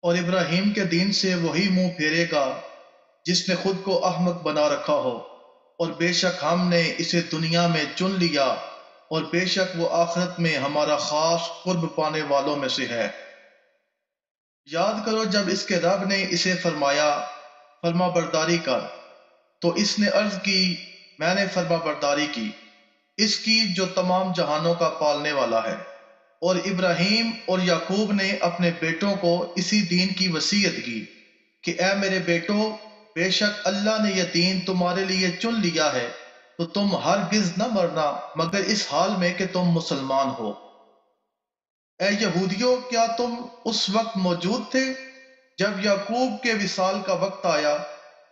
اور ابراہیم کے دین سے وہی منہ پھیرے گا جس نے خود کو احمق بنا رکھا ہو، اور بے شک ہم نے اسے دنیا میں چن لیا، اور بے شک وہ آخرت میں ہمارا خاص قرب پانے والوں میں سے ہے۔ یاد کرو جب اس کے رب نے اسے فرمایا فرما برداری کر، تو اس نے عرض کی میں نے فرما برداری کی اس کی جو تمام جہانوں کا پالنے والا ہے۔ اور ابراہیم اور یعقوب نے اپنے بیٹوں کو اسی دین کی وصیت کی کہ اے میرے بیٹو، بے شک اللہ نے یہ دین تمہارے لیے چن لیا ہے، تو تم ہرگز نہ مرنا مگر اس حال میں کہ تم مسلمان ہو۔ اے یہودیوں، کیا تم اس وقت موجود تھے جب یعقوب کے وصال کا وقت آیا،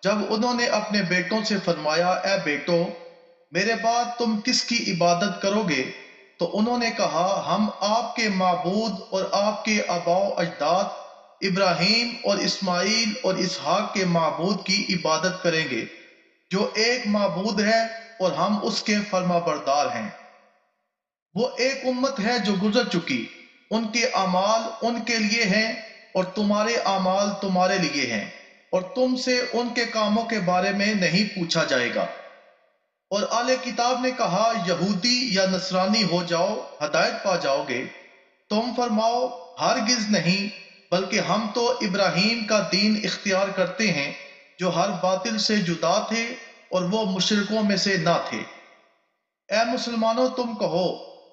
جب انہوں نے اپنے بیٹوں سے فرمایا اے بیٹو، میرے بعد تم کس کی عبادت کرو گے؟ تو انہوں نے کہا ہم آپ کے معبود اور آپ کے آباء و اجداد ابراہیم اور اسماعیل اور اسحاق کے معبود کی عبادت کریں گے، جو ایک معبود ہے اور ہم اس کے فرما بردار ہیں۔ وہ ایک امت ہے جو گزر چکی، ان کے اعمال ان کے لیے ہیں اور تمہارے اعمال تمہارے لیے ہیں، اور تم سے ان کے کاموں کے بارے میں نہیں پوچھا جائے گا۔ اور اہل کتاب نے کہا یہودی یا نصرانی ہو جاؤ ہدایت پا جاؤ گے۔ تم فرماؤ ہرگز نہیں، بلکہ ہم تو ابراہیم کا دین اختیار کرتے ہیں جو ہر باطل سے جدا تھے اور وہ مشرکوں میں سے نہ تھے۔ اے مسلمانوں تم کہو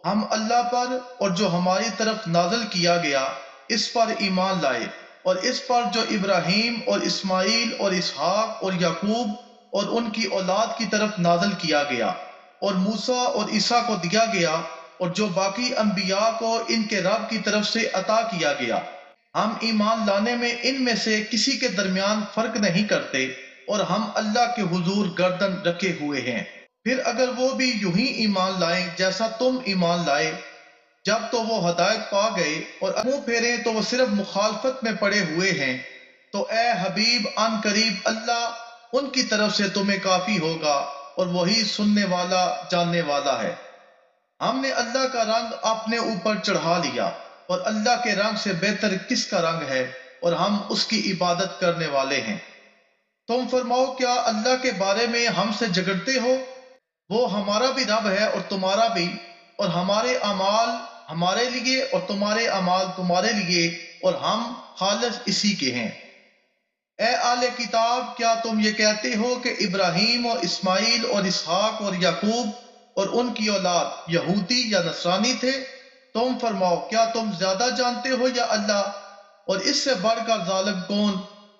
ہم اللہ پر اور جو ہماری طرف نازل کیا گیا اس پر ایمان لائے، اور اس پر جو ابراہیم اور اسماعیل اور اسحاق اور یعقوب اور ان کی اولاد کی طرف نازل کیا گیا، اور موسیٰ اور عیسیٰ کو دیا گیا، اور جو باقی انبیاء کو ان کے رب کی طرف سے عطا کیا گیا۔ ہم ایمان لانے میں ان میں سے کسی کے درمیان فرق نہیں کرتے، اور ہم اللہ کے حضور گردن رکھے ہوئے ہیں۔ پھر اگر وہ بھی یوں ہی ایمان لائیں جیسا تم ایمان لائے، جب تو وہ ہدایت پا گئے، اور منہ پھیریں تو وہ صرف مخالفت میں پڑے ہوئے ہیں، تو اے حبیب ان قریب اللہ ان کی طرف سے تمہیں کافی ہوگا، اور وہی سننے والا جاننے والا ہے۔ ہم نے اللہ کا رنگ اپنے اوپر چڑھا لیا، اور اللہ کے رنگ سے بہتر کس کا رنگ ہے، اور ہم اس کی عبادت کرنے والے ہیں۔ تم فرماؤ کیا اللہ کے بارے میں ہم سے جھگڑتے ہو؟ وہ ہمارا بھی رب ہے اور تمہارا بھی، اور ہمارے اعمال ہمارے لیے اور تمہارے اعمال تمہارے لیے، اور ہم خالص اسی کے ہیں۔ اے اہل کتاب، کیا تم یہ کہتے ہو کہ ابراہیم اور اسماعیل اور اسحاق اور یعقوب اور ان کی اولاد یہودی یا نصرانی تھے؟ تم فرماؤ کیا تم زیادہ جانتے ہو یا اللہ؟ اور اس سے بڑھ کر ظالم کون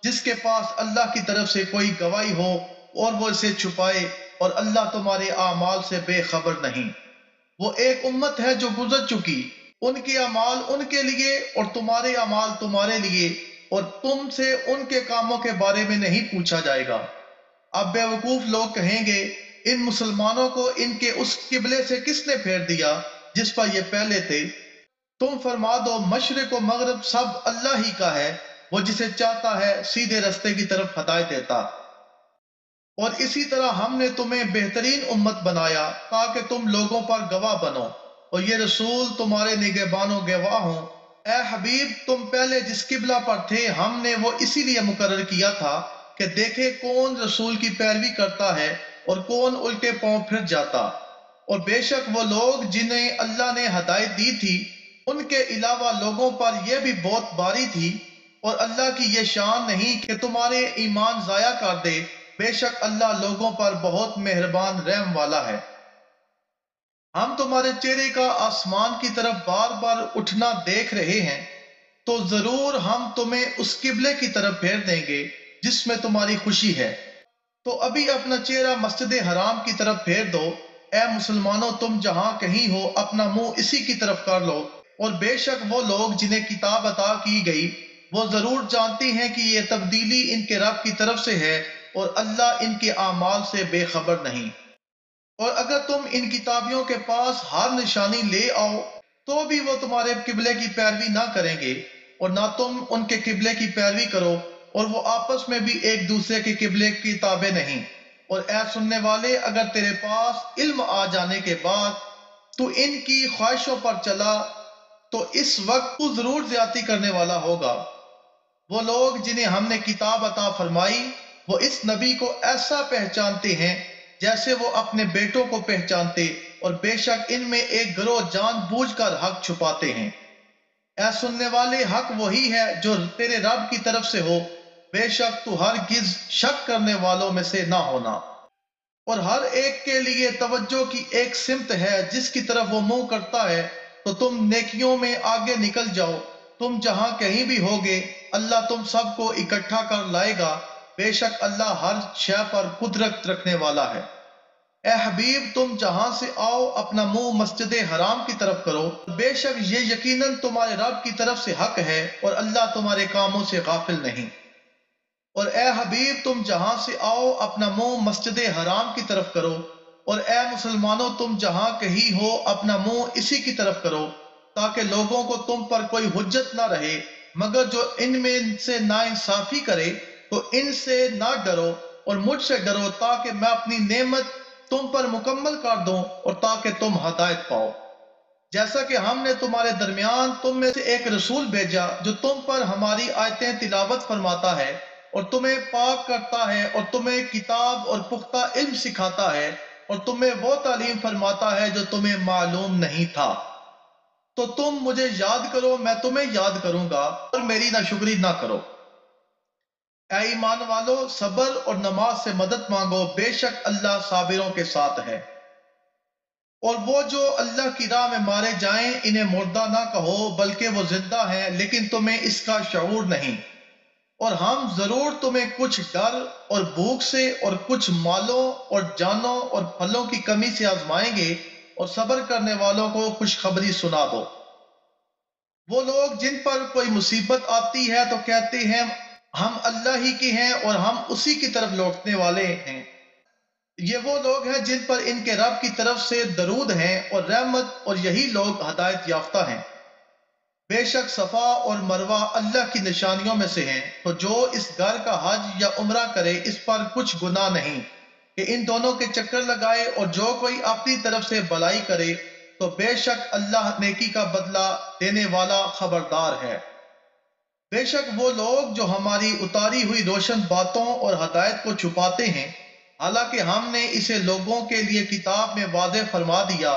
جس کے پاس اللہ کی طرف سے کوئی گواہی ہو اور وہ اسے چھپائے، اور اللہ تمہارے اعمال سے بے خبر نہیں۔ وہ ایک امت ہے جو گزر چکی، ان کے اعمال ان کے لیے اور تمہارے اعمال تمہارے لیے، اور تم سے ان کے کاموں کے بارے میں نہیں پوچھا جائے گا۔ اب بیوقوف لوگ کہیں گے ان مسلمانوں کو ان کے اس قبلے سے کس نے پھیر دیا جس پر یہ پہلے تھے؟ تم فرما دو مشرق و مغرب سب اللہ ہی کا ہے، وہ جسے چاہتا ہے سیدھے رستے کی طرف ہدایت دیتا۔ اور اسی طرح ہم نے تمہیں بہترین امت بنایا تاکہ تم لوگوں پر گواہ بنو، اور یہ رسول تمہارے نگہبان و گواہ ہوں۔ اے حبیب، تم پہلے جس قبلہ پر تھے ہم نے وہ اسی لیے مقرر کیا تھا کہ دیکھے کون رسول کی پیروی کرتا ہے اور کون الٹے پاؤں پھر جاتا۔ اور بے شک وہ لوگ جنہیں اللہ نے ہدایت دی تھی ان کے علاوہ لوگوں پر یہ بھی بہت باری تھی، اور اللہ کی یہ شان نہیں کہ تمہارے ایمان ضائع کر دے، بے شک اللہ لوگوں پر بہت مہربان رحم والا ہے۔ ہم تمہارے چہرے کا آسمان کی طرف بار بار اٹھنا دیکھ رہے ہیں، تو ضرور ہم تمہیں اس قبلے کی طرف پھیر دیں گے جس میں تمہاری خوشی ہے۔ تو ابھی اپنا چہرہ مسجد حرام کی طرف پھیر دو۔ اے مسلمانوں، تم جہاں کہیں ہو اپنا منہ اسی کی طرف کر لو، اور بے شک وہ لوگ جنہیں کتاب عطا کی گئی وہ ضرور جانتے ہیں کہ یہ تبدیلی ان کے رب کی طرف سے ہے، اور اللہ ان کے اعمال سے بے خبر نہیں۔ اور اگر تم ان کتابیوں کے پاس ہر نشانی لے آؤ تو بھی وہ تمہارے قبلے کی پیروی نہ کریں گے، اور نہ تم ان کے قبلے کی پیروی کرو، اور وہ آپس میں بھی ایک دوسرے کے قبلے کی تابع نہیں۔ اور اے سننے والے، اگر تیرے پاس علم آ جانے کے بعد تو ان کی خواہشوں پر چلا تو اس وقت تو ضرور زیادتی کرنے والا ہوگا۔ وہ لوگ جنہیں ہم نے کتاب عطا فرمائی وہ اس نبی کو ایسا پہچانتے ہیں جیسے وہ اپنے بیٹوں کو پہچانتے، اور بے شک ان میں ایک گروہ جان بوجھ کر حق چھپاتے ہیں۔ اے سننے والے، حق وہی ہے جو تیرے رب کی طرف سے ہو، بے شک تو ہرگز شک کرنے والوں میں سے نہ ہونا۔ اور ہر ایک کے لیے توجہ کی ایک سمت ہے جس کی طرف وہ منہ کرتا ہے، تو تم نیکیوں میں آگے نکل جاؤ۔ تم جہاں کہیں بھی ہوگے اللہ تم سب کو اکٹھا کر لائے گا، بے شک اللہ ہر شے پر قدرت رکھنے والا ہے۔ اے حبیب، تم جہاں سے آؤ اپنا منہ مسجد حرام کی طرف کرو، بے شک یہ یقیناً تمہارے رب کی طرف سے حق ہے، اور اللہ تمہارے کاموں سے غافل نہیں۔ اور اے حبیب، تم جہاں سے آؤ اپنا منہ مسجد حرام کی طرف کرو، اور اے مسلمانوں تم جہاں کہیں ہو اپنا منہ اسی کی طرف کرو، تاکہ لوگوں کو تم پر کوئی حجت نہ رہے، مگر جو ان میں سے ناانصافی کرے تو ان سے نہ ڈرو اور مجھ سے ڈرو، تاکہ میں اپنی نعمت تم پر مکمل کر دوں اور تاکہ تم ہدایت پاؤ۔ جیسا کہ ہم نے تمہارے درمیان تم میں سے ایک رسول بھیجا جو تم پر ہماری آیتیں تلاوت فرماتا ہے اور تمہیں پاک کرتا ہے اور تمہیں کتاب اور پختہ علم سکھاتا ہے اور تمہیں وہ تعلیم فرماتا ہے جو تمہیں معلوم نہیں تھا۔ تو تم مجھے یاد کرو، میں تمہیں یاد کروں گا، اور میری ناشکری نہ کرو۔ اے ایمان والو، صبر اور نماز سے مدد مانگو، بے شک اللہ صابروں کے ساتھ ہے۔ اور وہ جو اللہ کی راہ میں مارے جائیں انہیں مردہ نہ کہو بلکہ وہ زندہ ہیں، لیکن تمہیں اس کا شعور نہیں۔ اور ہم ضرور تمہیں کچھ ڈر اور بھوک سے اور کچھ مالوں اور جانوں اور پھلوں کی کمی سے آزمائیں گے، اور صبر کرنے والوں کو خوشخبری سنا دو۔ وہ لوگ جن پر کوئی مصیبت آتی ہے تو کہتے ہیں ہم اللہ ہی کے ہیں اور ہم اسی کی طرف لوٹنے والے ہیں۔ یہ وہ لوگ ہیں جن پر ان کے رب کی طرف سے درود ہیں اور رحمت، اور یہی لوگ ہدایت یافتہ ہیں۔ بے شک صفا اور مروہ اللہ کی نشانیوں میں سے ہیں، تو جو اس گھر کا حج یا عمرہ کرے اس پر کچھ گناہ نہیں کہ ان دونوں کے چکر لگائے، اور جو کوئی اپنی طرف سے بھلائی کرے تو بے شک اللہ نیکی کا بدلہ دینے والا خبردار ہے۔ بے شک وہ لوگ جو ہماری اتاری ہوئی روشن باتوں اور ہدایت کو چھپاتے ہیں، حالانکہ ہم نے اسے لوگوں کے لیے کتاب میں واضح فرما دیا،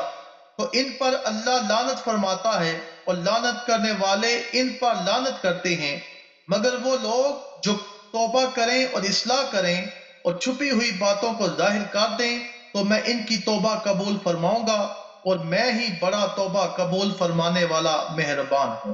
تو ان پر اللہ لعنت فرماتا ہے اور لعنت کرنے والے ان پر لعنت کرتے ہیں۔ مگر وہ لوگ جو توبہ کریں اور اصلاح کریں اور چھپی ہوئی باتوں کو ظاہر کر دیں تو میں ان کی توبہ قبول فرماؤں گا، اور میں ہی بڑا توبہ قبول فرمانے والا مہربان ہوں۔